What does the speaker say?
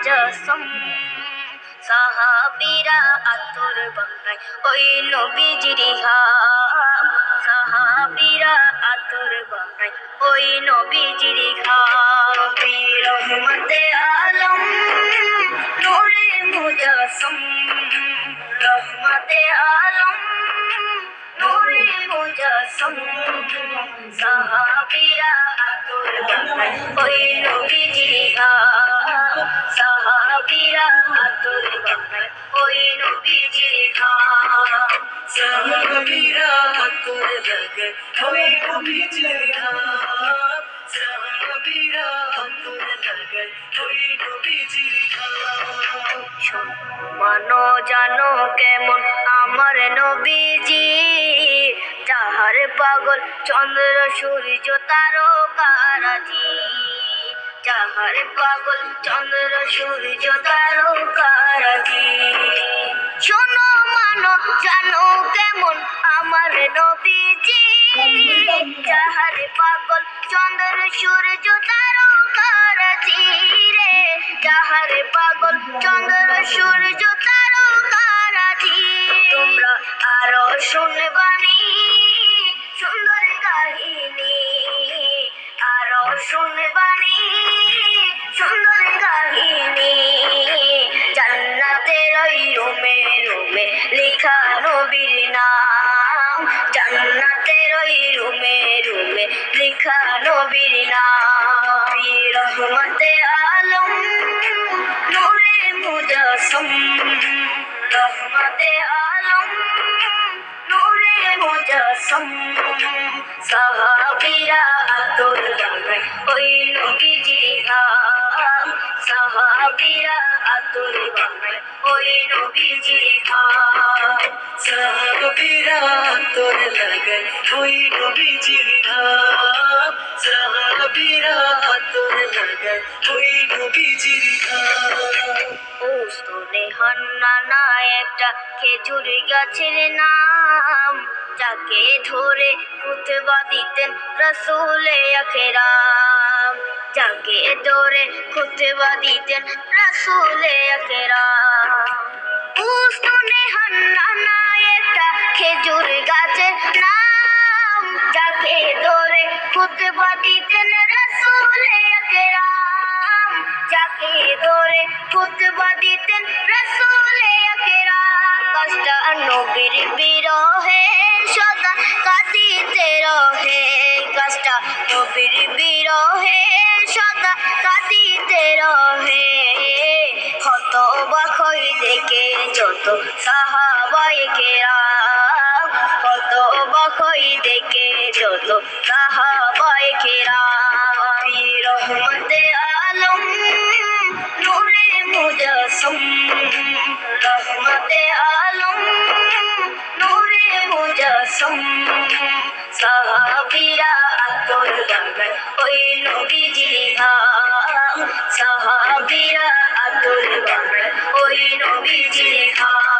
মুজাসম সাহাবীরা আতর বানায় ওই নবীজির ঘাম সাহাবীরা আতর বানায় ওই নবীজির ঘাম নবী রহমতে আলম নূরে মুজাসম রহমতে আলম নূরে মুজাসম সাহাবীরা আতর বানায় ওই নবীজির ঘাম সাহাবীরা আতর বানায় ওই নবীজির ঘাম সাহাবীরা আতর লাগায় ওই নবীজির ঘাম সাহাবীরা আতর লাগায় ওই নবীজির ঘাম মানো জানো কেমন আমার নবীজি যাহার পাগল চন্দ্র সূর্য তারকারাজি যাহার পাগল চন্দ্র সূর্য তারকারাজি শোনো মানো জানো কেমন আমার নবীজি যাহার পাগল চন্দ্র সূর্য তারকারাজি রে যাহার পাগল চন্দ্র সূর্য তারকারাজি তোমরা আরো শুনবানি সুন্দর কাহিনী আরো শুনবানি সুন্দর কাহিনী জান্নাতের ওই রুমে রুমে লেখা নবীর নাম জান্নাতের ওই রুমে রুমে লেখা নবীর নাম নবী রহমতে আলম নূরে মুজাসম রহমতে আলম নূরে মুজাসম সাহাবীরা আতর বানায় ওই নবীজির ঘাম সাহাবীরা আতর বানায় ওই নবীজির ঘাম সাহাবীরা আতর লাগায় ওই নবীজির ঘাম সাহাবীরা আতর লাগায় ওই নবীজির ঘাম উস্তনে হান্নানা একটা খেজুর গাছের নাম যাকে ধরে খুতবা দিতেন রাসূলে আকরাম যাকে ধরে খুতবা দিতেন রাসূলে আকরাম উস্তনে হান্নানা একটা খেজুর গাছের নাম যাকে ধরে খুতবা দিতেন রাসূলে আকরাম যাকে ধরে খুতবা দিতেন রাসূলে আকরাম কষ্টা নবীর বিরহে সদা কাঁদিতে রহে কষ্টা নবীর বিরহে সদা কাঁদিতে রহে হতবাক হই দেখে যত সাহাবায়ে কেরাম হতবাক হই দেখে যত সাহাবায়ে কেরাম নবী রহমতে আলম নূরে মুজাসম রহমতে আলম নূরে মুজাসম সাহাবীরা আতর বানায় ওই নবীজির ঘাম সাহাবীরা আতর বানায় ওই নবীজির ঘাম